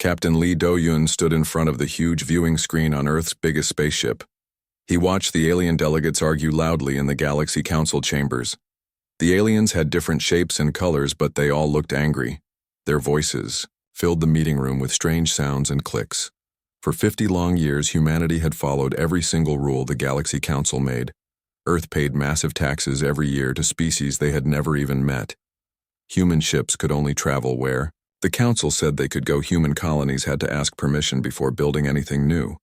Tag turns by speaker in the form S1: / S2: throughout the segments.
S1: Captain Lee Do-yun stood in front of the huge viewing screen on Earth's biggest spaceship. He watched the alien delegates argue loudly in the Galaxy Council chambers. The aliens had different shapes and colors, but they all looked angry. Their voices filled the meeting room with strange sounds and clicks. For 50 long years, humanity had followed every single rule the Galaxy Council made. Earth paid massive taxes every year to species they had never even met. Human ships could only travel where the Council said they could go. Human colonies had to ask permission before building anything new.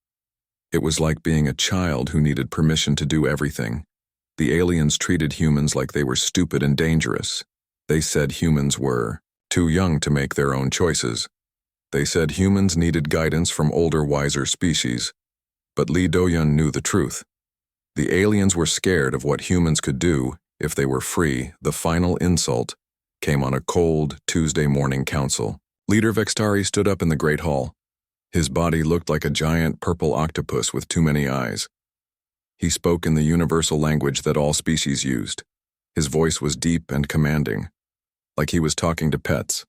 S1: It was like being a child who needed permission to do everything. The aliens treated humans like they were stupid and dangerous. They said humans were too young to make their own choices. They said humans needed guidance from older, wiser species. But Lee Do-yun knew the truth. The aliens were scared of what humans could do if they were free. The final insult came on a cold Tuesday morning council. Leader Vextari stood up in the Great Hall. His body looked like a giant purple octopus with too many eyes. He spoke in the universal language that all species used. His voice was deep and commanding, like he was talking to pets.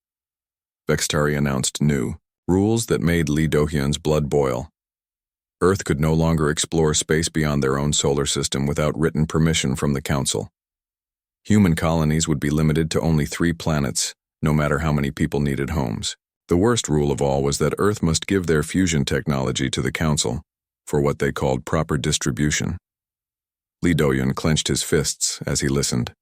S1: Vextari announced new rules that made Lee Do-hyun's blood boil. Earth could no longer explore space beyond their own solar system without written permission from the Council. Human colonies would be limited to only 3 planets, no matter how many people needed homes. The worst rule of all was that Earth must give their fusion technology to the Council for what they called proper distribution. Lee Do-hyun clenched his fists as he listened.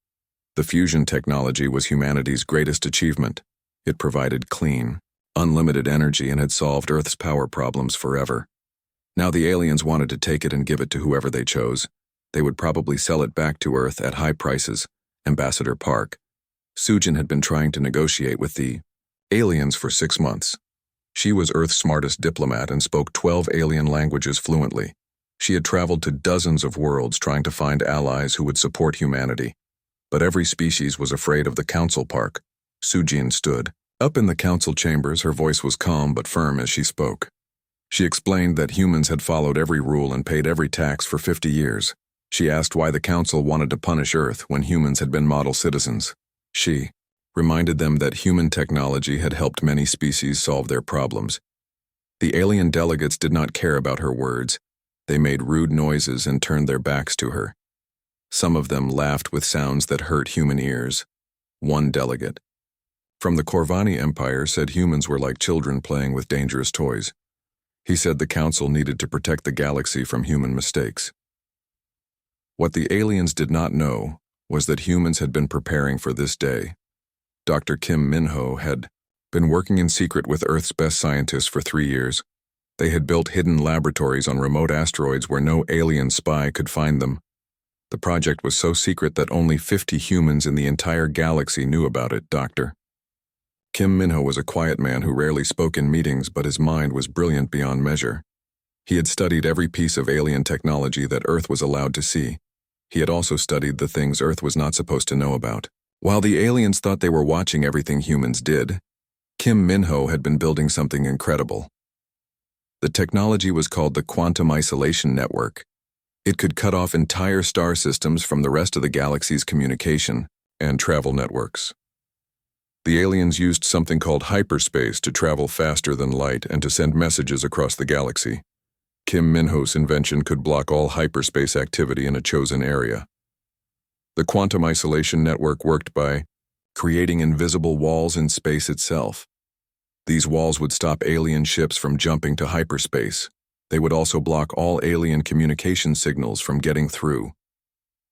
S1: The fusion technology was humanity's greatest achievement. It provided clean, unlimited energy and had solved Earth's power problems forever. Now the aliens wanted to take it and give it to whoever they chose. They would probably sell it back to Earth at high prices. Ambassador Park. Sujin had been trying to negotiate with the aliens for 6 months. She was Earth's smartest diplomat and spoke 12 alien languages fluently. She had traveled to dozens of worlds trying to find allies who would support humanity. But every species was afraid of the Council Park. Sujin stood up in the council chambers. Her voice was calm but firm as she spoke. She explained that humans had followed every rule and paid every tax for 50 years. She asked why the Council wanted to punish Earth when humans had been model citizens. She reminded them that human technology had helped many species solve their problems. The alien delegates did not care about her words. They made rude noises and turned their backs to her. Some of them laughed with sounds that hurt human ears. One delegate from the Corvani Empire said humans were like children playing with dangerous toys. He said the Council needed to protect the galaxy from human mistakes. What the aliens did not know was that humans had been preparing for this day. Dr. Kim Min-ho had been working in secret with Earth's best scientists for 3 years. They had built hidden laboratories on remote asteroids where no alien spy could find them. The project was so secret that only 50 humans in the entire galaxy knew about it. Dr. Kim Min-ho was a quiet man who rarely spoke in meetings, but his mind was brilliant beyond measure. He had studied every piece of alien technology that Earth was allowed to see. He had also studied the things Earth was not supposed to know about. While the aliens thought they were watching everything humans did, Kim Min-ho had been building something incredible. The technology was called the Quantum Isolation Network. It could cut off entire star systems from the rest of the galaxy's communication and travel networks. The aliens used something called hyperspace to travel faster than light and to send messages across the galaxy. Kim Min-ho's invention could block all hyperspace activity in a chosen area. The Quantum Isolation Network worked by creating invisible walls in space itself. These walls would stop alien ships from jumping to hyperspace. They would also block all alien communication signals from getting through.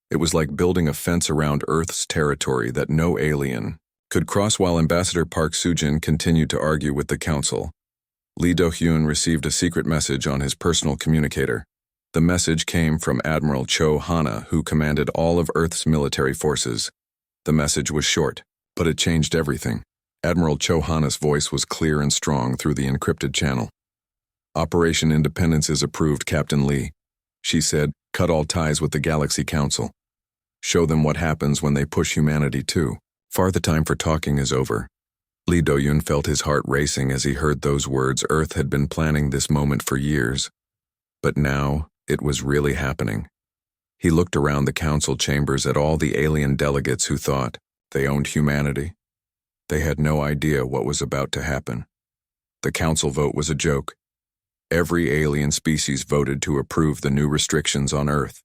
S1: It was like building a fence around Earth's territory that no alien could cross. While Ambassador Park Sujin continued to argue with the Council, Lee Do-hyun received a secret message on his personal communicator. The message came from Admiral Cho Hana, who commanded all of Earth's military forces. The message was short, but it changed everything. Admiral Cho Hana's voice was clear and strong through the encrypted channel. Operation Independence is approved, Captain Lee. She said, cut all ties with the Galaxy Council. Show them what happens when they push humanity too. Far the time for talking is over. Lee Do-hyun felt his heart racing as he heard those words. Earth had been planning this moment for years. But now, it was really happening. He looked around the council chambers at all the alien delegates who thought they owned humanity. They had no idea what was about to happen. The council vote was a joke. Every alien species voted to approve the new restrictions on Earth.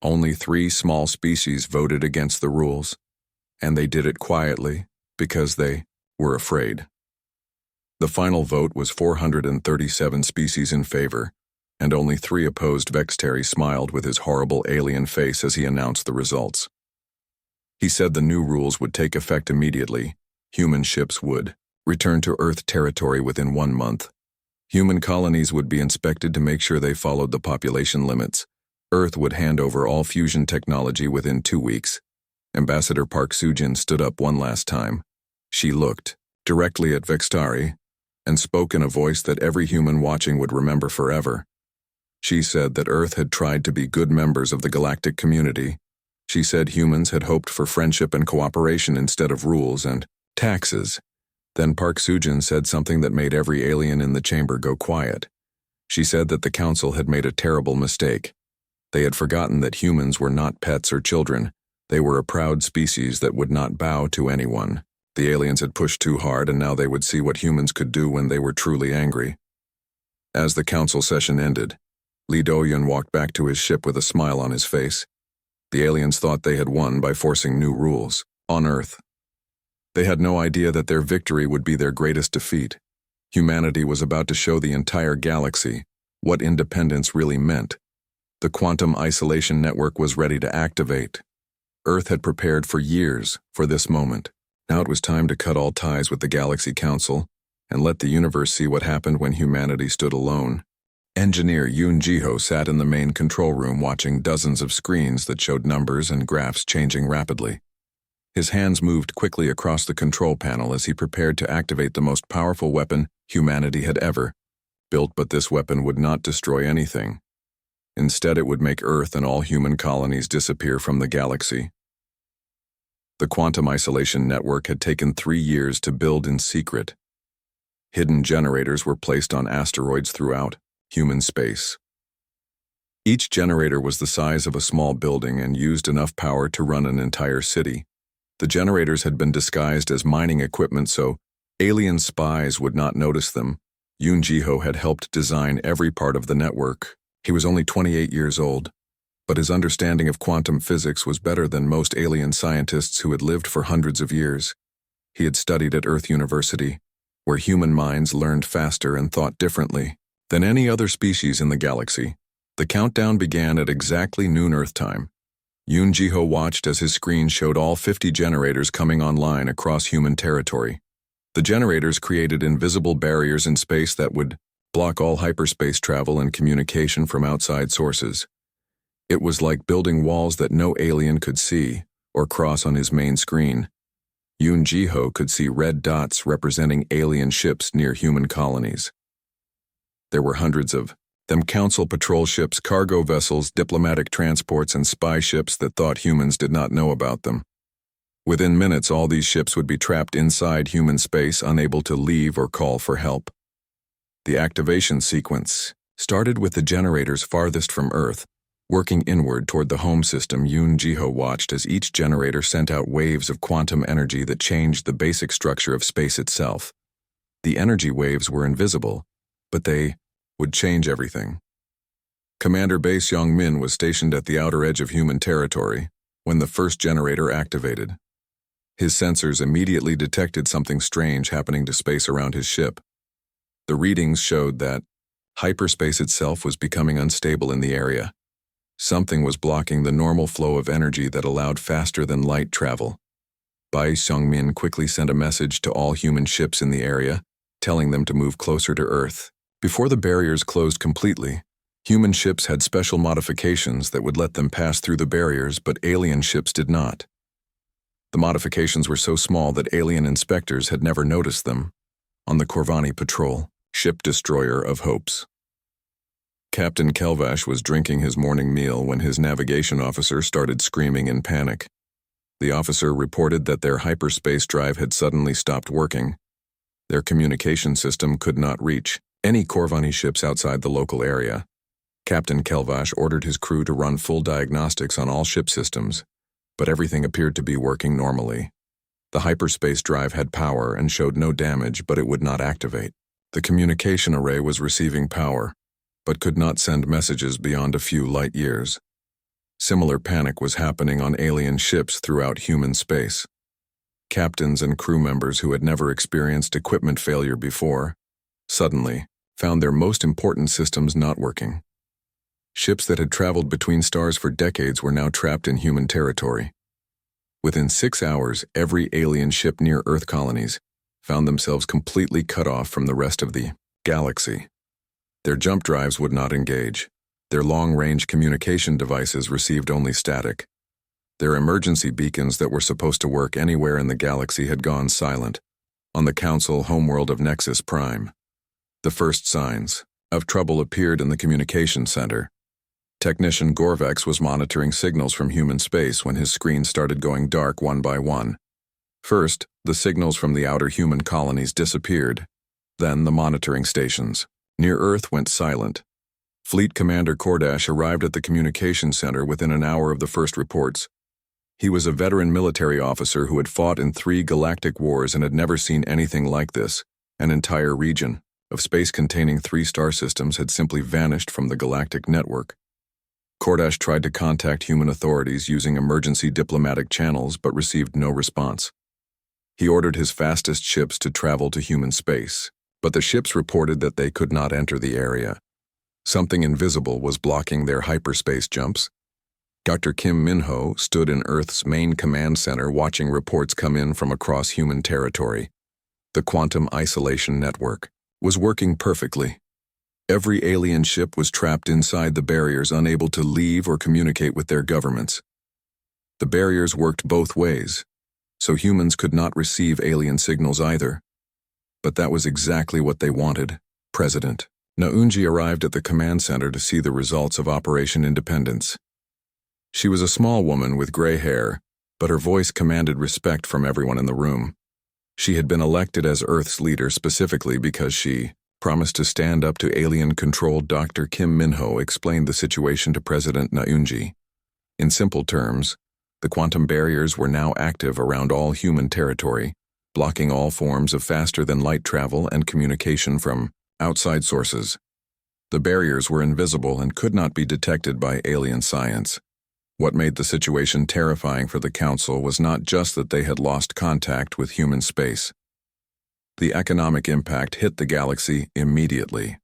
S1: Only 3 small species voted against the rules, and they did it quietly because they were afraid. The final vote was 437 species in favor, and only 3 opposed. Vexteri smiled with his horrible alien face as he announced the results. He said the new rules would take effect immediately. Human ships would return to Earth territory within 1 month. Human colonies would be inspected to make sure they followed the population limits. Earth would hand over all fusion technology within 2 weeks. Ambassador Park Sujin stood up one last time. She looked directly at Vextari and spoke in a voice that every human watching would remember forever. She said that Earth had tried to be good members of the galactic community. She said humans had hoped for friendship and cooperation instead of rules and taxes. Then Park Sujin said something that made every alien in the chamber go quiet. She said that the council had made a terrible mistake. They had forgotten that humans were not pets or children. They were a proud species that would not bow to anyone. The aliens had pushed too hard, and now they would see what humans could do when they were truly angry. As the council session ended, Lee Do-yun walked back to his ship with a smile on his face. The aliens thought they had won by forcing new rules on Earth. They had no idea that their victory would be their greatest defeat. Humanity was about to show the entire galaxy what independence really meant. The quantum isolation network was ready to activate. Earth had prepared for years for this moment. Now it was time to cut all ties with the Galaxy Council and let the universe see what happened when humanity stood alone. Engineer Yoon Ji-ho sat in the main control room watching dozens of screens that showed numbers and graphs changing rapidly. His hands moved quickly across the control panel as he prepared to activate the most powerful weapon humanity had ever built, but this weapon would not destroy anything. Instead, it would make Earth and all human colonies disappear from the galaxy. The quantum isolation network had taken 3 years to build in secret. Hidden generators were placed on asteroids throughout human space. Each generator was the size of a small building and used enough power to run an entire city. The generators had been disguised as mining equipment so alien spies would not notice them. Yoon Ji-ho had helped design every part of the network. He was only 28 years old, but his understanding of quantum physics was better than most alien scientists who had lived for hundreds of years. He had studied at Earth University, where human minds learned faster and thought differently than any other species in the galaxy. The countdown began at exactly noon Earth time. Yoon Ji-ho watched as his screen showed all 50 generators coming online across human territory. The generators created invisible barriers in space that would block all hyperspace travel and communication from outside sources. It was like building walls that no alien could see or cross on his main screen. Yoon Ji-ho could see red dots representing alien ships near human colonies. There were hundreds of them: council patrol ships, cargo vessels, diplomatic transports, and spy ships that thought humans did not know about them. Within minutes, all these ships would be trapped inside human space, unable to leave or call for help. The activation sequence started with the generators farthest from Earth. Working inward toward the home system, Yoon Ji-ho watched as each generator sent out waves of quantum energy that changed the basic structure of space itself. The energy waves were invisible, but they would change everything. Commander Bae Seong-min was stationed at the outer edge of human territory when the first generator activated. His sensors immediately detected something strange happening to space around his ship. The readings showed that hyperspace itself was becoming unstable in the area. Something was blocking the normal flow of energy that allowed faster-than-light travel. Bae Seong-min quickly sent a message to all human ships in the area, telling them to move closer to Earth. Before the barriers closed completely, human ships had special modifications that would let them pass through the barriers, but alien ships did not. The modifications were so small that alien inspectors had never noticed them. On the Corvani patrol, ship destroyer of hopes. Captain Kelvash was drinking his morning meal when his navigation officer started screaming in panic. The officer reported that their hyperspace drive had suddenly stopped working. Their communication system could not reach any Corvani ships outside the local area. Captain Kelvash ordered his crew to run full diagnostics on all ship systems, but everything appeared to be working normally. The hyperspace drive had power and showed no damage, but it would not activate. The communication array was receiving power, but could not send messages beyond a few light years. Similar panic was happening on alien ships throughout human space. Captains and crew members who had never experienced equipment failure before, suddenly, found their most important systems not working. Ships that had traveled between stars for decades were now trapped in human territory. Within 6 hours, every alien ship near Earth colonies found themselves completely cut off from the rest of the galaxy. Their jump drives would not engage. Their long-range communication devices received only static. Their emergency beacons that were supposed to work anywhere in the galaxy had gone silent, on the Council homeworld of Nexus Prime. The first signs of trouble appeared in the communication center. Technician Gorvex was monitoring signals from human space when his screen started going dark one by one. First, the signals from the outer human colonies disappeared. Then the monitoring stations near Earth went silent. Fleet Commander Kordash arrived at the communication center within an hour of the first reports. He was a veteran military officer who had fought in 3 galactic wars and had never seen anything like this. An entire region of space containing 3 star systems had simply vanished from the galactic network. Kordash tried to contact human authorities using emergency diplomatic channels but received no response. He ordered his fastest ships to travel to human space, but the ships reported that they could not enter the area. Something invisible was blocking their hyperspace jumps. Dr. Kim Minho stood in Earth's main command center watching reports come in from across human territory. The quantum isolation network was working perfectly. Every alien ship was trapped inside the barriers, unable to leave or communicate with their governments. The barriers worked both ways, so humans could not receive alien signals either. But that was exactly what they wanted. President Naunji arrived at the command center to see the results of Operation Independence. She was a small woman with gray hair, but her voice commanded respect from everyone in the room. She had been elected as Earth's leader specifically because she promised to stand up to alien-controlled. Dr. Kim Minho explained the situation to President Naunji. In simple terms, the quantum barriers were now active around all human territory, blocking all forms of faster-than-light travel and communication from outside sources. The barriers were invisible and could not be detected by alien science. What made the situation terrifying for the Council was not just that they had lost contact with human space. The economic impact hit the galaxy immediately.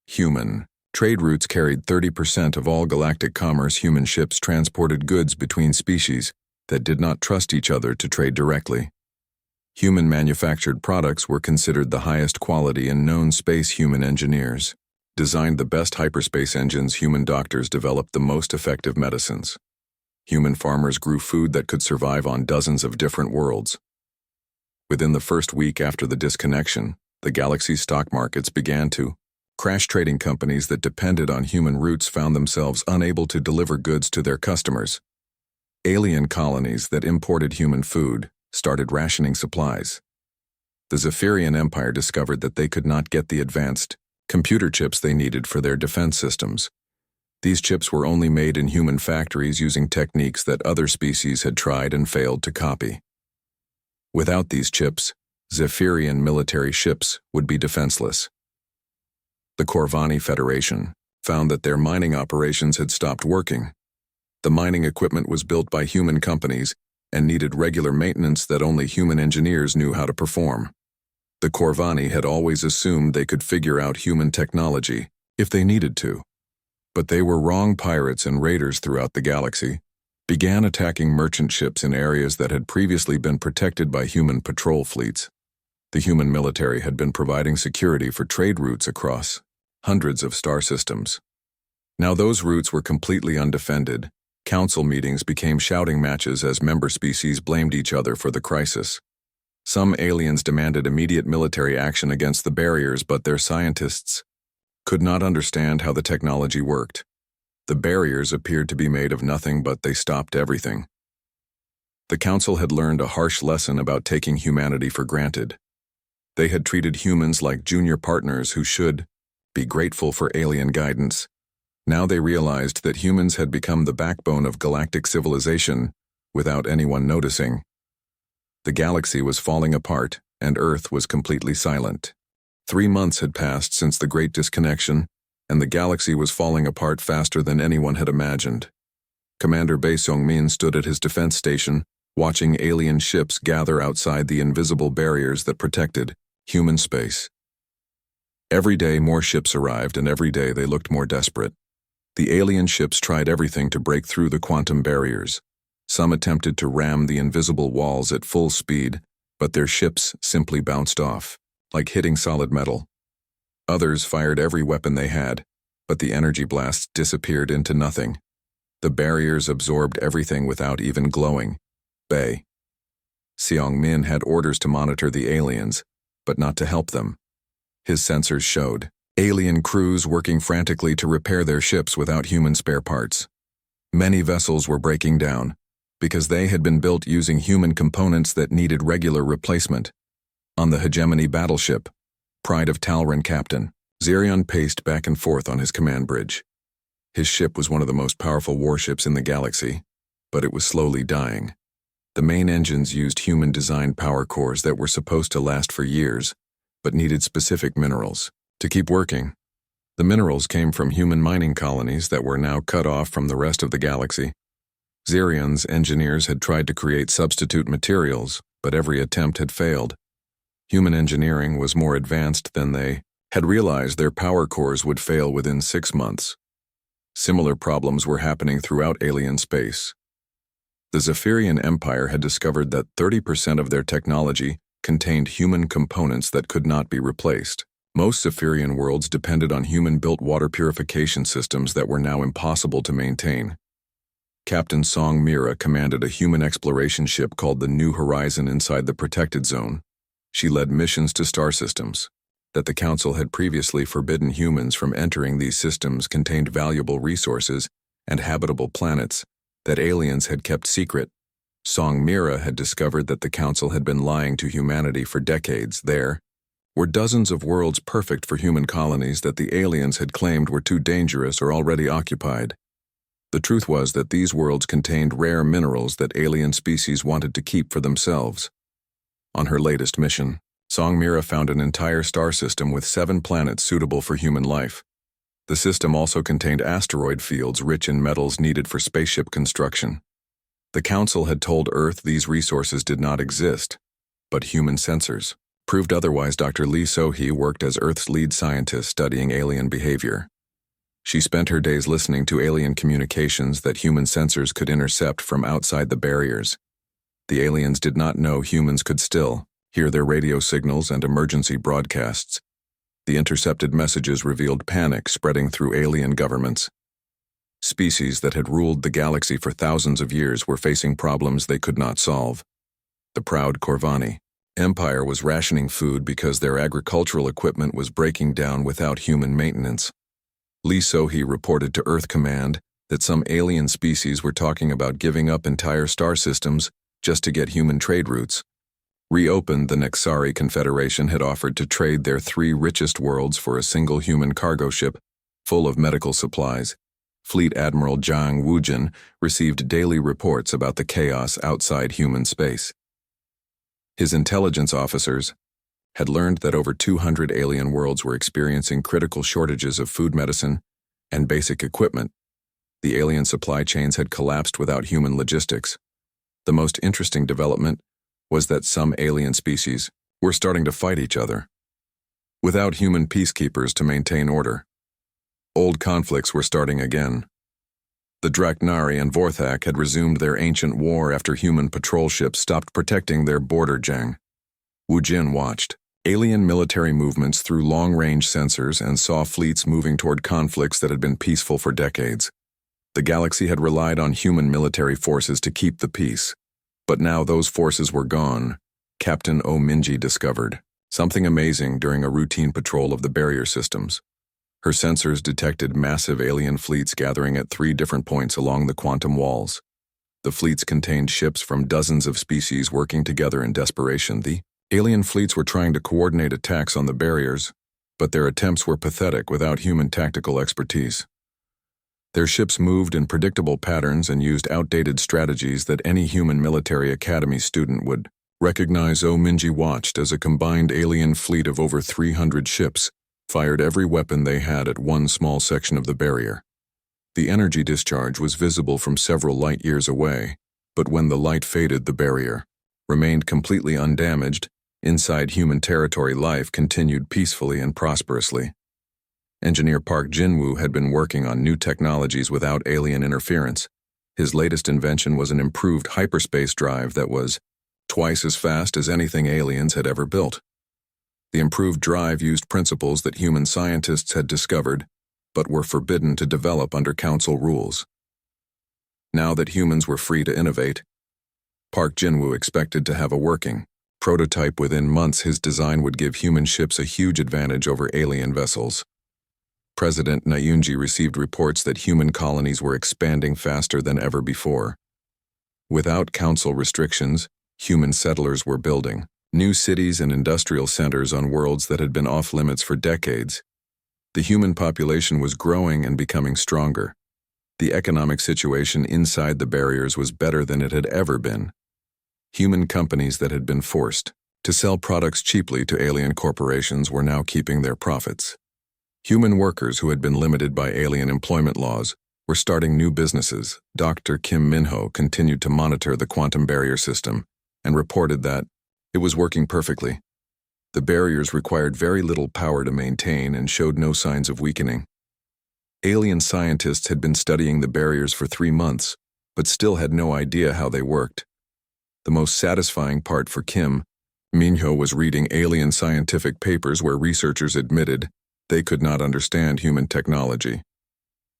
S1: Human trade routes carried 30% of all galactic commerce. Human ships transported goods between species that did not trust each other to trade directly. Human-manufactured products were considered the highest quality in known space. Human engineers designed the best hyperspace engines. Human doctors developed the most effective medicines. Human farmers grew food that could survive on dozens of different worlds. Within the first week after the disconnection, the galaxy's stock markets began to crash. Trading companies that depended on human routes found themselves unable to deliver goods to their customers. Alien colonies that imported human food started rationing supplies. The Zephyrian Empire discovered that they could not get the advanced computer chips they needed for their defense systems. These chips were only made in human factories using techniques that other species had tried and failed to copy. Without these chips, Zephyrian military ships would be defenseless. The Corvani Federation found that their mining operations had stopped working. The mining equipment was built by human companies and needed regular maintenance that only human engineers knew how to perform. The Corvani had always assumed they could figure out human technology if they needed to. But they were wrong. Pirates and raiders throughout the galaxy began attacking merchant ships in areas that had previously been protected by human patrol fleets. The human military had been providing security for trade routes across hundreds of star systems. Now those routes were completely undefended. Council meetings became shouting matches as member species blamed each other for the crisis. Some aliens demanded immediate military action against the barriers, but their scientists could not understand how the technology worked. The barriers appeared to be made of nothing, but they stopped everything. The Council had learned a harsh lesson about taking humanity for granted. They had treated humans like junior partners who should be grateful for alien guidance. Now they realized that humans had become the backbone of galactic civilization without anyone noticing. The galaxy was falling apart, and Earth was completely silent. 3 months had passed since the Great Disconnection, and the galaxy was falling apart faster than anyone had imagined. Commander Bae Sung-min stood at his defense station, watching alien ships gather outside the invisible barriers that protected human space. Every day more ships arrived, and every day they looked more desperate. The alien ships tried everything to break through the quantum barriers. Some attempted to ram the invisible walls at full speed, but their ships simply bounced off, like hitting solid metal. Others fired every weapon they had, but the energy blasts disappeared into nothing. The barriers absorbed everything without even glowing. Bae Seong-min had orders to monitor the aliens, but not to help them. His sensors showed alien crews working frantically to repair their ships without human spare parts. Many vessels were breaking down, because they had been built using human components that needed regular replacement. On the Hegemony battleship, Pride of Talron captain, Zerion paced back and forth on his command bridge. His ship was one of the most powerful warships in the galaxy, but it was slowly dying. The main engines used human-designed power cores that were supposed to last for years, but needed specific minerals to keep working. The minerals came from human mining colonies that were now cut off from the rest of the galaxy. Zerion's engineers had tried to create substitute materials, but every attempt had failed. Human engineering was more advanced than they had realized. Their power cores would fail within 6 months. Similar problems were happening throughout alien space. The Zephyrian Empire had discovered that 30% of their technology contained human components that could not be replaced. Most Zephyrian worlds depended on human-built water purification systems that were now impossible to maintain. Captain Song Mira commanded a human exploration ship called the New Horizon inside the protected zone. She led missions to star systems that the Council had previously forbidden humans from entering. These systems contained valuable resources and habitable planets that aliens had kept secret. Song Mira had discovered that the Council had been lying to humanity for decades. There were dozens of worlds perfect for human colonies that the aliens had claimed were too dangerous or already occupied. The truth was that these worlds contained rare minerals that alien species wanted to keep for themselves. On her latest mission, Song Mira found an entire star system with 7 planets suitable for human life. The system also contained asteroid fields rich in metals needed for spaceship construction. The Council had told Earth these resources did not exist, but human sensors proved otherwise. Dr. Lee So-hee worked as Earth's lead scientist studying alien behavior. She spent her days listening to alien communications that human sensors could intercept from outside the barriers. The aliens did not know humans could still hear their radio signals and emergency broadcasts. The intercepted messages revealed panic spreading through alien governments. Species that had ruled the galaxy for thousands of years were facing problems they could not solve. The proud Corvani Empire was rationing food because their agricultural equipment was breaking down without human maintenance. Lee So-hee reported to Earth Command that some alien species were talking about giving up entire star systems just to get human trade routes. Reopened, the Nexari Confederation had offered to trade their 3 richest worlds for a single human cargo ship full of medical supplies. Fleet Admiral Jang Woojin received daily reports about the chaos outside human space. His intelligence officers had learned that over 200 alien worlds were experiencing critical shortages of food, medicine, and basic equipment. The alien supply chains had collapsed without human logistics. The most interesting development was that some alien species were starting to fight each other, without human peacekeepers to maintain order. Old conflicts were starting again. The Draknari and Vorthak had resumed their ancient war after human patrol ships stopped protecting their border. Jang Woojin watched alien military movements through long-range sensors and saw fleets moving toward conflicts that had been peaceful for decades. The galaxy had relied on human military forces to keep the peace, but now those forces were gone. Captain Oh Minji discovered something amazing during a routine patrol of the barrier systems. Her sensors detected massive alien fleets gathering at 3 different points along the quantum walls. The fleets contained ships from dozens of species working together in desperation. The alien fleets were trying to coordinate attacks on the barriers, but their attempts were pathetic without human tactical expertise. Their ships moved in predictable patterns and used outdated strategies that any human military academy student would Recognize Minji watched as a combined alien fleet of over 300 ships fired every weapon they had at one small section of the barrier. The energy discharge was visible from several light years away, but when the light faded, the barrier remained completely undamaged. Inside human territory, life continued peacefully and prosperously. Engineer Park Jin-woo had been working on new technologies without alien interference. His latest invention was an improved hyperspace drive that was twice as fast as anything aliens had ever built. The improved drive used principles that human scientists had discovered, but were forbidden to develop under council rules. Now that humans were free to innovate, Park Jin-woo expected to have a working prototype within months. His design would give human ships a huge advantage over alien vessels. President Nayoonji received reports that human colonies were expanding faster than ever before. Without council restrictions, human settlers were building new cities and industrial centers on worlds that had been off-limits for decades. The human population was growing and becoming stronger. The economic situation inside the barriers was better than it had ever been. Human companies that had been forced to sell products cheaply to alien corporations were now keeping their profits. Human workers who had been limited by alien employment laws were starting new businesses. Dr. Kim Min-ho continued to monitor the quantum barrier system and reported that it was working perfectly. The barriers required very little power to maintain and showed no signs of weakening. Alien scientists had been studying the barriers for 3 months, but still had no idea how they worked. The most satisfying part for Kim Min-ho was reading alien scientific papers where researchers admitted they could not understand human technology.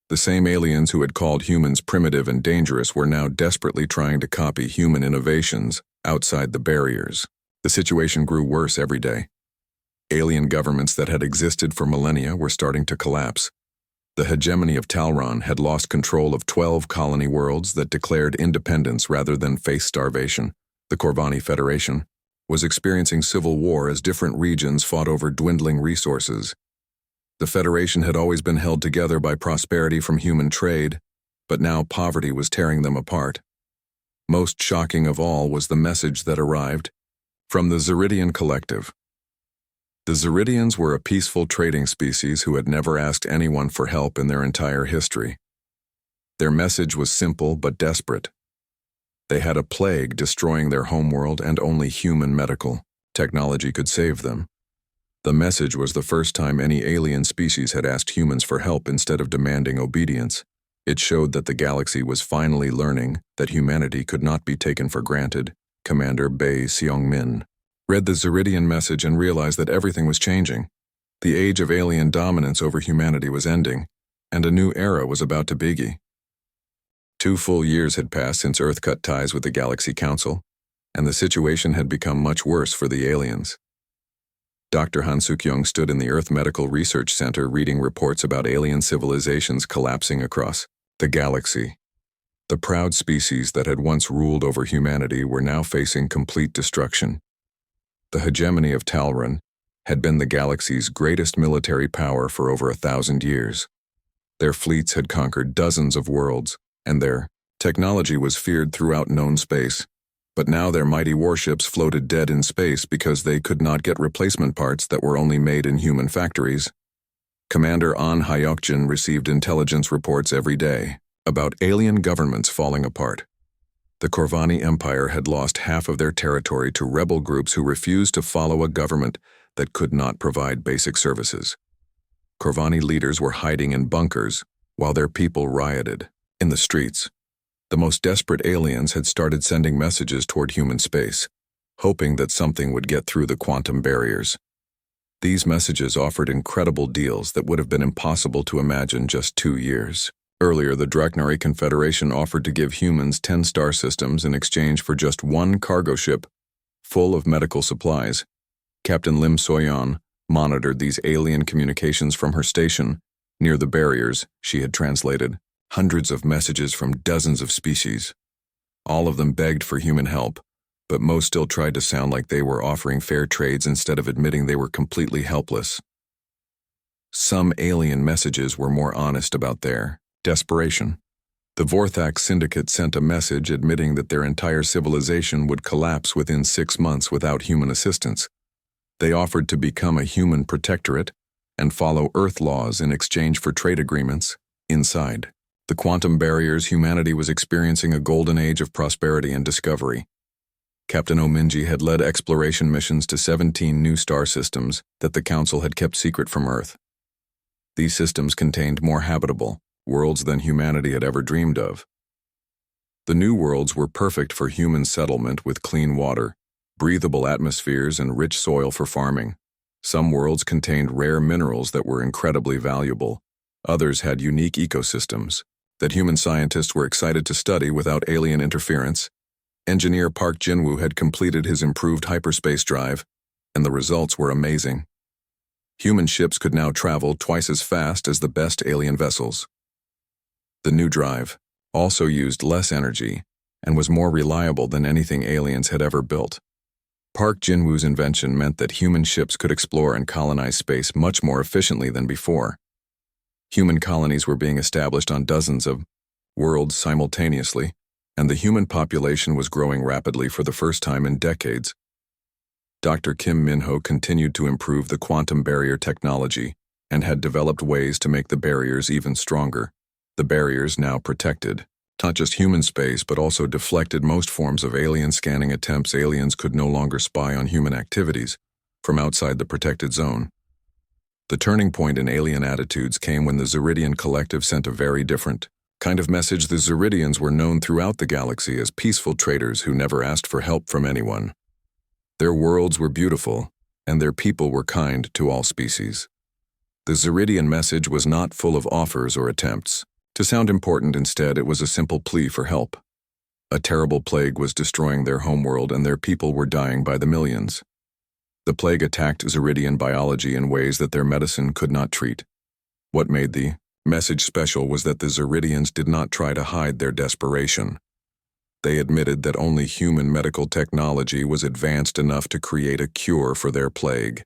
S1: The same aliens who had called humans primitive and dangerous were now desperately trying to copy human innovations outside the barriers. The situation grew worse every day. Alien governments that had existed for millennia were starting to collapse. The hegemony of Talron had lost control of 12 colony worlds that declared independence rather than face starvation. The Corvani Federation was experiencing civil war as different regions fought over dwindling resources. The Federation had always been held together by prosperity from human trade, but now poverty was tearing them apart. Most shocking of all was the message that arrived from the Zeridian Collective. The Zeridians were a peaceful trading species who had never asked anyone for help in their entire history. Their message was simple but desperate. They had a plague destroying their homeworld and only human medical technology could save them. The message was the first time any alien species had asked humans for help instead of demanding obedience. It showed that the galaxy was finally learning that humanity could not be taken for granted. Commander Bae Seong-min read the Zeridian message and realized that everything was changing. The age of alien dominance over humanity was ending, and a new era was about to begin. 2 full years had passed since Earth cut ties with the Galaxy Council, and the situation had become much worse for the aliens. Dr. Han Suk-young stood in the Earth Medical Research Center reading reports about alien civilizations collapsing across the galaxy. The proud species that had once ruled over humanity were now facing complete destruction. The hegemony of Talron had been the galaxy's greatest military power for over 1,000 years. Their fleets had conquered dozens of worlds, and their technology was feared throughout known space. But now their mighty warships floated dead in space because they could not get replacement parts that were only made in human factories. Commander An Hyokjin received intelligence reports every day about alien governments falling apart. The Corvani Empire had lost half of their territory to rebel groups who refused to follow a government that could not provide basic services. Corvani leaders were hiding in bunkers while their people rioted in the streets. The most desperate aliens had started sending messages toward human space, hoping that something would get through the quantum barriers. These messages offered incredible deals that would have been impossible to imagine just 2 years. Earlier, the Draknari Confederation offered to give humans 10 star systems in exchange for just 1 cargo ship full of medical supplies. Captain Lim Soyeon monitored these alien communications from her station near the barriers. She had translated hundreds of messages from dozens of species. All of them begged for human help, but most still tried to sound like they were offering fair trades instead of admitting they were completely helpless. Some alien messages were more honest about their desperation. The Vorthak Syndicate sent a message admitting that their entire civilization would collapse within 6 months without human assistance. They offered to become a human protectorate and follow Earth laws in exchange for trade agreements. Inside the quantum barriers, humanity was experiencing a golden age of prosperity and discovery. Captain Ominji had led exploration missions to 17 new star systems that the Council had kept secret from Earth. These systems contained more habitable worlds than humanity had ever dreamed of. The new worlds were perfect for human settlement with clean water, breathable atmospheres, and rich soil for farming. Some worlds contained rare minerals that were incredibly valuable. Others had unique ecosystems that human scientists were excited to study without alien interference. Engineer Park Jinwoo had completed his improved hyperspace drive, and the results were amazing. Human ships could now travel twice as fast as the best alien vessels. The new drive also used less energy and was more reliable than anything aliens had ever built. Park Jinwoo's invention meant that human ships could explore and colonize space much more efficiently than before. Human colonies were being established on dozens of worlds simultaneously, and the human population was growing rapidly for the first time in decades. Dr. Kim Min-ho continued to improve the quantum barrier technology and had developed ways to make the barriers even stronger. The barriers now protected not just human space but also deflected most forms of alien scanning attempts. Aliens could no longer spy on human activities from outside the protected zone. The turning point in alien attitudes came when the Zeridian Collective sent a very different kind of message. The Zeridians were known throughout the galaxy as peaceful traders who never asked for help from anyone. Their worlds were beautiful, and their people were kind to all species. The Zeridian message was not full of offers or attempts to sound important. Instead, it was a simple plea for help. A terrible plague was destroying their homeworld, and their people were dying by the millions. The plague attacked Zeridian biology in ways that their medicine could not treat. What made the message special was that the Zeridians did not try to hide their desperation. They admitted that only human medical technology was advanced enough to create a cure for their plague.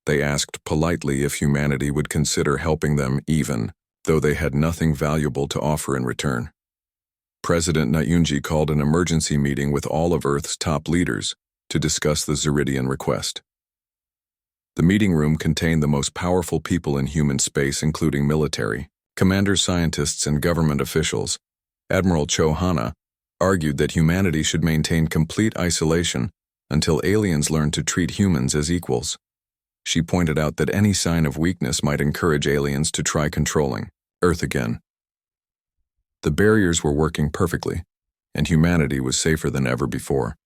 S1: They asked politely if humanity would consider helping them, even though they had nothing valuable to offer in return. President Nayunji called an emergency meeting with all of Earth's top leaders to discuss the Zeridian request. The meeting room contained the most powerful people in human space, including military, commanders, scientists, and government officials. Admiral Cho Hana argued that humanity should maintain complete isolation until aliens learned to treat humans as equals. She pointed out that any sign of weakness might encourage aliens to try controlling Earth again. The barriers were working perfectly, and humanity was safer than ever before.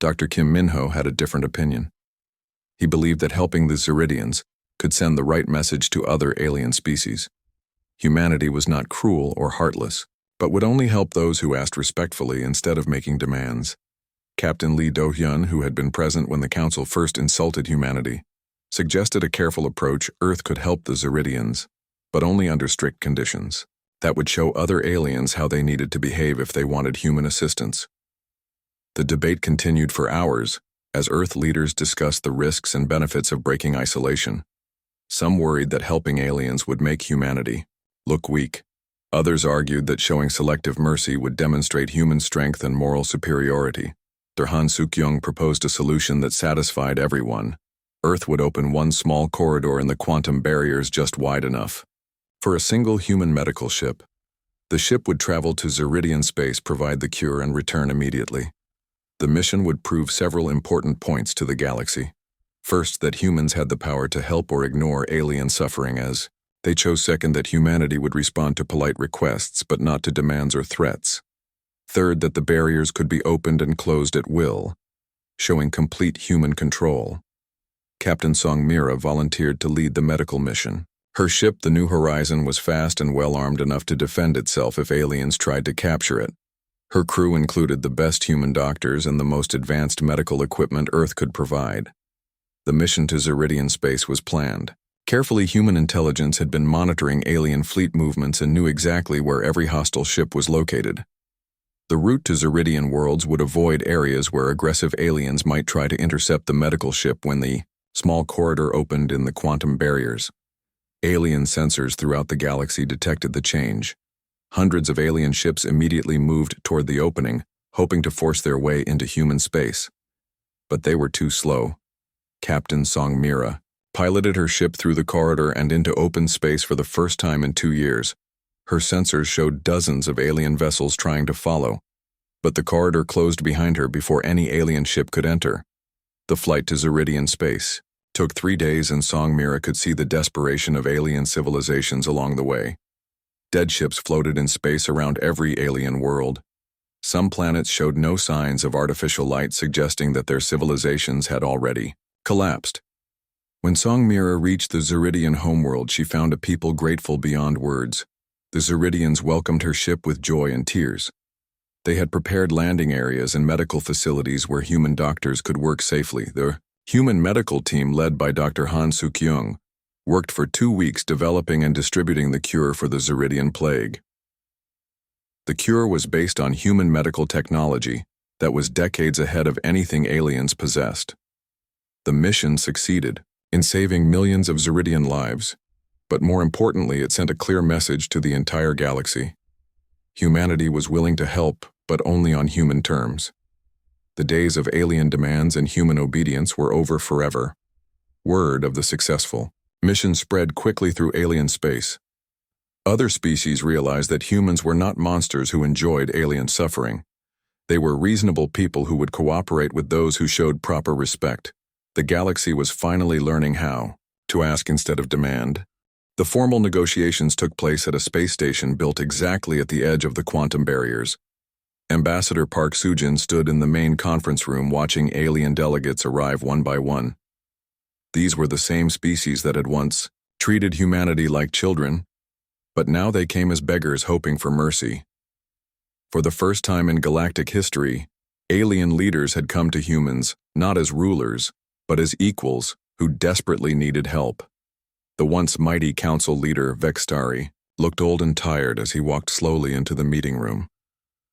S1: Dr. Kim Min-ho had a different opinion. He believed that helping the Zeridians could send the right message to other alien species. Humanity was not cruel or heartless, but would only help those who asked respectfully instead of making demands. Captain Lee Do-hyun, who had been present when the Council first insulted humanity, suggested a careful approach. Earth could help the Zeridians, but only under strict conditions that would show other aliens how they needed to behave if they wanted human assistance. The debate continued for hours as Earth leaders discussed the risks and benefits of breaking isolation. Some worried that helping aliens would make humanity look weak. Others argued that showing selective mercy would demonstrate human strength and moral superiority. Han Suk-young proposed a solution that satisfied everyone. Earth would open one small corridor in the quantum barriers just wide enough for a single human medical ship. The ship would travel to Zeridian space, provide the cure, and return immediately. The mission would prove several important points to the galaxy. First, that humans had the power to help or ignore alien suffering as they chose. Second, that humanity would respond to polite requests but not to demands or threats. Third, that the barriers could be opened and closed at will, showing complete human control. Captain Song Mira volunteered to lead the medical mission. Her ship, the New Horizon, was fast and well-armed enough to defend itself if aliens tried to capture it. Her crew included the best human doctors and the most advanced medical equipment Earth could provide. The mission to Zeridian space was planned. Carefully, human intelligence had been monitoring alien fleet movements and knew exactly where every hostile ship was located. The route to Zeridian worlds would avoid areas where aggressive aliens might try to intercept the medical ship when the small corridor opened in the quantum barriers. Alien sensors throughout the galaxy detected the change. Hundreds of alien ships immediately moved toward the opening, hoping to force their way into human space. But they were too slow. Captain Song Mira piloted her ship through the corridor and into open space for the first time in 2 years. Her sensors showed dozens of alien vessels trying to follow, but the corridor closed behind her before any alien ship could enter. The flight to Zeridian space took 3 days, and Song Mira could see the desperation of alien civilizations along the way. Dead ships floated in space around every alien world. Some planets showed no signs of artificial light, suggesting that their civilizations had already collapsed. When Song Mira reached the Zeridian homeworld, she found a people grateful beyond words. The Zeridians welcomed her ship with joy and tears. They had prepared landing areas and medical facilities where human doctors could work safely. The human medical team, led by Dr. Han Suk-young, worked for 2 weeks developing and distributing the cure for the Zeridian plague. The cure was based on human medical technology that was decades ahead of anything aliens possessed. The mission succeeded in saving millions of Zeridian lives, but more importantly, it sent a clear message to the entire galaxy. Humanity was willing to help, but only on human terms. The days of alien demands and human obedience were over forever. Word of the successful mission spread quickly through alien space. Other species realized that humans were not monsters who enjoyed alien suffering. They were reasonable people who would cooperate with those who showed proper respect. The galaxy was finally learning how to ask instead of demand. The formal negotiations took place at a space station built exactly at the edge of the quantum barriers. Ambassador Park Soo-jin stood in the main conference room watching alien delegates arrive one by one. These were the same species that had once treated humanity like children, but now they came as beggars hoping for mercy. For the first time in galactic history, alien leaders had come to humans not as rulers, but as equals who desperately needed help. The once mighty council leader, Vextari, looked old and tired as he walked slowly into the meeting room.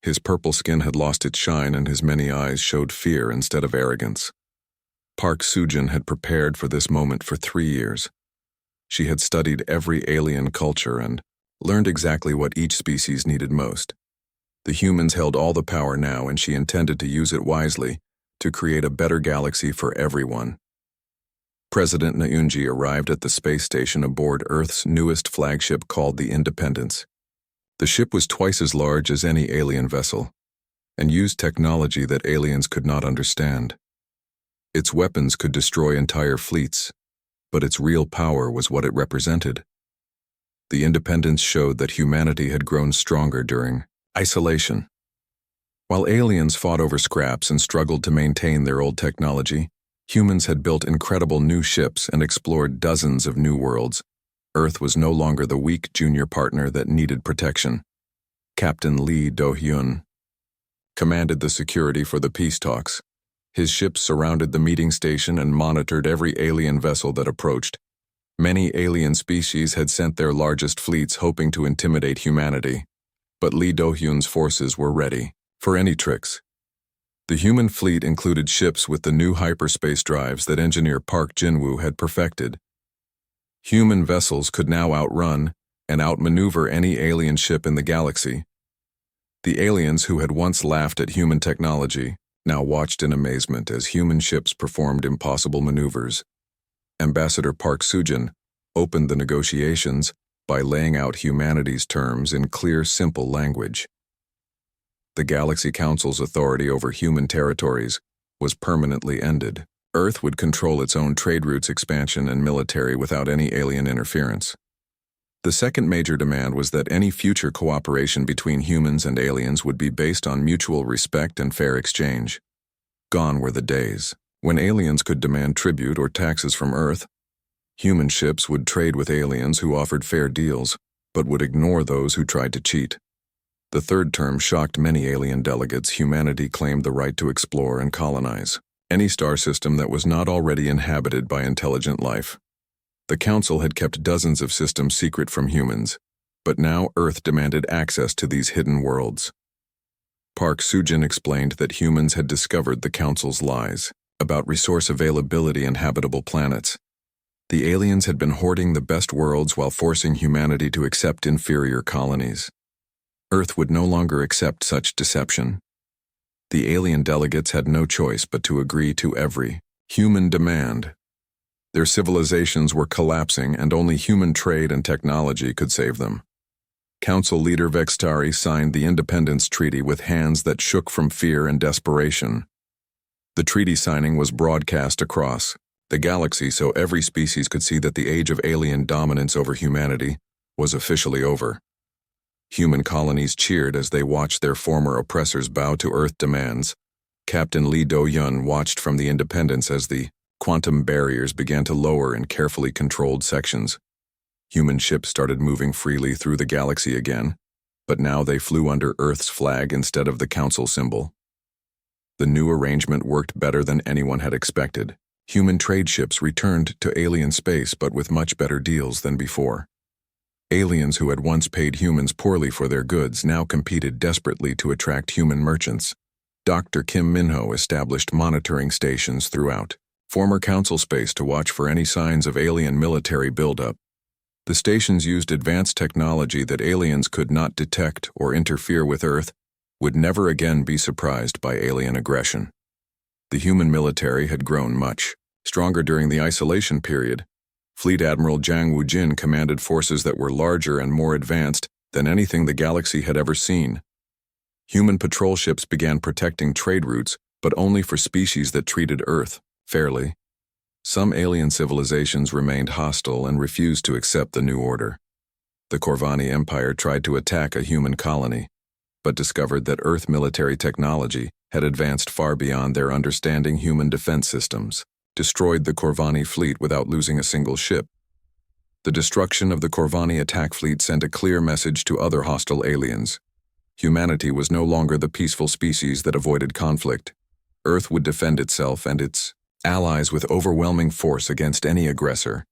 S1: His purple skin had lost its shine and his many eyes showed fear instead of arrogance. Park Soo-jin had prepared for this moment for 3 years. She had studied every alien culture and learned exactly what each species needed most. The humans held all the power now, and she intended to use it wisely to create a better galaxy for everyone. President Naunji arrived at the space station aboard Earth's newest flagship called the Independence. The ship was twice as large as any alien vessel and used technology that aliens could not understand. Its weapons could destroy entire fleets, but its real power was what it represented. The Independence showed that humanity had grown stronger during isolation. While aliens fought over scraps and struggled to maintain their old technology, humans had built incredible new ships and explored dozens of new worlds. Earth was no longer the weak junior partner that needed protection. Captain Lee Do-hyun commanded the security for the peace talks. His ships surrounded the meeting station and monitored every alien vessel that approached. Many alien species had sent their largest fleets hoping to intimidate humanity, but Lee Do-hyun's forces were ready for any tricks. The human fleet included ships with the new hyperspace drives that engineer Park Jin-woo had perfected. Human vessels could now outrun and outmaneuver any alien ship in the galaxy. The aliens who had once laughed at human technology now watched in amazement as human ships performed impossible maneuvers. Ambassador Park Soo-jin opened the negotiations by laying out humanity's terms in clear, simple language. The Galaxy Council's authority over human territories was permanently ended. Earth would control its own trade routes, expansion, and military without any alien interference. The second major demand was that any future cooperation between humans and aliens would be based on mutual respect and fair exchange. Gone were the days when aliens could demand tribute or taxes from Earth. Human ships would trade with aliens who offered fair deals, but would ignore those who tried to cheat. The third term shocked many alien delegates. Humanity claimed the right to explore and colonize any star system that was not already inhabited by intelligent life. The Council had kept dozens of systems secret from humans, but now Earth demanded access to these hidden worlds. Park Soo-jin explained that humans had discovered the Council's lies about resource availability and habitable planets. The aliens had been hoarding the best worlds while forcing humanity to accept inferior colonies. Earth would no longer accept such deception. The alien delegates had no choice but to agree to every human demand. Their civilizations were collapsing, and only human trade and technology could save them. Council leader Vextari signed the Independence Treaty with hands that shook from fear and desperation. The treaty signing was broadcast across the galaxy so every species could see that the age of alien dominance over humanity was officially over. Human colonies cheered as they watched their former oppressors bow to Earth demands. Captain Lee Do-yun watched from the Independence as the quantum barriers began to lower in carefully controlled sections. Human ships started moving freely through the galaxy again, but now they flew under Earth's flag instead of the Council symbol. The new arrangement worked better than anyone had expected. Human trade ships returned to alien space, but with much better deals than before. Aliens who had once paid humans poorly for their goods now competed desperately to attract human merchants. Dr. Kim Minho established monitoring stations throughout former Council space to watch for any signs of alien military buildup. The stations used advanced technology that aliens could not detect or interfere with. Earth would never again be surprised by alien aggression. The human military had grown much stronger during the isolation period. Fleet Admiral Zhang Wujin commanded forces that were larger and more advanced than anything the galaxy had ever seen. Human patrol ships began protecting trade routes, but only for species that treated Earth fairly. Some alien civilizations remained hostile and refused to accept the new order. The Corvani Empire tried to attack a human colony, but discovered that Earth military technology had advanced far beyond their understanding. Human defense systems destroyed the Corvani fleet without losing a single ship. The destruction of the Corvani attack fleet sent a clear message to other hostile aliens. Humanity was no longer the peaceful species that avoided conflict. Earth would defend itself and its allies with overwhelming force against any aggressor.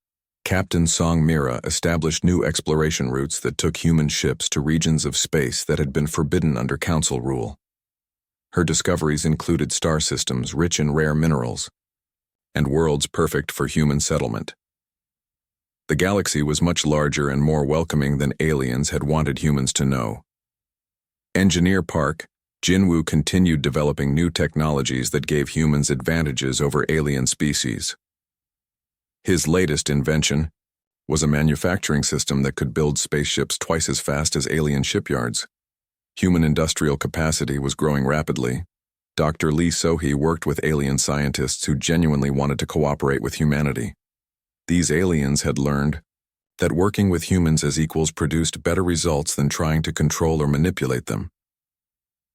S1: Captain Song Mira established new exploration routes that took human ships to regions of space that had been forbidden under Council rule. Her discoveries included star systems rich in rare minerals and worlds perfect for human settlement. The galaxy was much larger and more welcoming than aliens had wanted humans to know. Engineer Park Jinwoo continued developing new technologies that gave humans advantages over alien species. His latest invention was a manufacturing system that could build spaceships twice as fast as alien shipyards. Human industrial capacity was growing rapidly. Dr. Lee So-hee worked with alien scientists who genuinely wanted to cooperate with humanity. These aliens had learned that working with humans as equals produced better results than trying to control or manipulate them.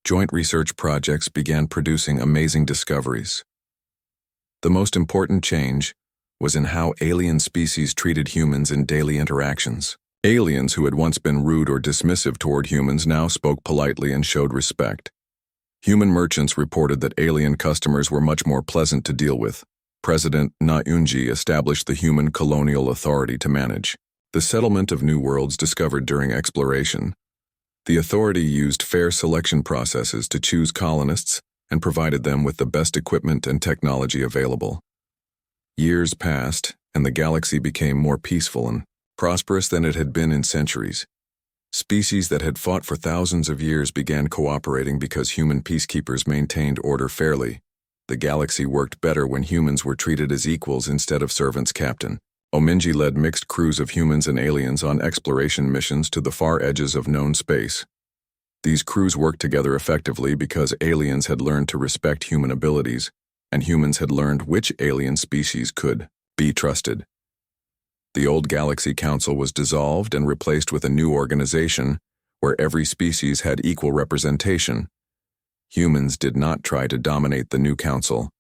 S1: Joint research projects began producing amazing discoveries. The most important change was in how alien species treated humans in daily interactions. Aliens who had once been rude or dismissive toward humans now spoke politely and showed respect. Human merchants reported that alien customers were much more pleasant to deal with. President Na Eunji established the Human Colonial Authority to manage the settlement of new worlds discovered during exploration. The authority used fair selection processes to choose colonists and provided them with the best equipment and technology available. Years passed, and the galaxy became more peaceful and prosperous than it had been in centuries. Species that had fought for thousands of years began cooperating because human peacekeepers maintained order fairly. The galaxy worked better when humans were treated as equals instead of servants. Captain Ominji led mixed crews of humans and aliens on exploration missions to the far edges of known space. These crews worked together effectively because aliens had learned to respect human abilities, and humans had learned which alien species could be trusted. The old Galaxy Council was dissolved and replaced with a new organization where every species had equal representation. Humans did not try to dominate the new council,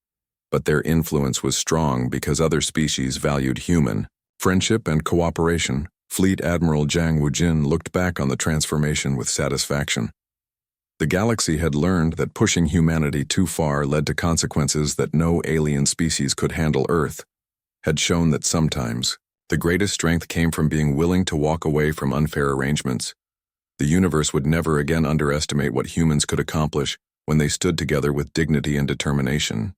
S1: but their influence was strong because other species valued human friendship and cooperation. Fleet Admiral Zhang Wujin looked back on the transformation with satisfaction. The galaxy had learned that pushing humanity too far led to consequences that no alien species could handle. Earth had shown that sometimes the greatest strength came from being willing to walk away from unfair arrangements. The universe would never again underestimate what humans could accomplish when they stood together with dignity and determination.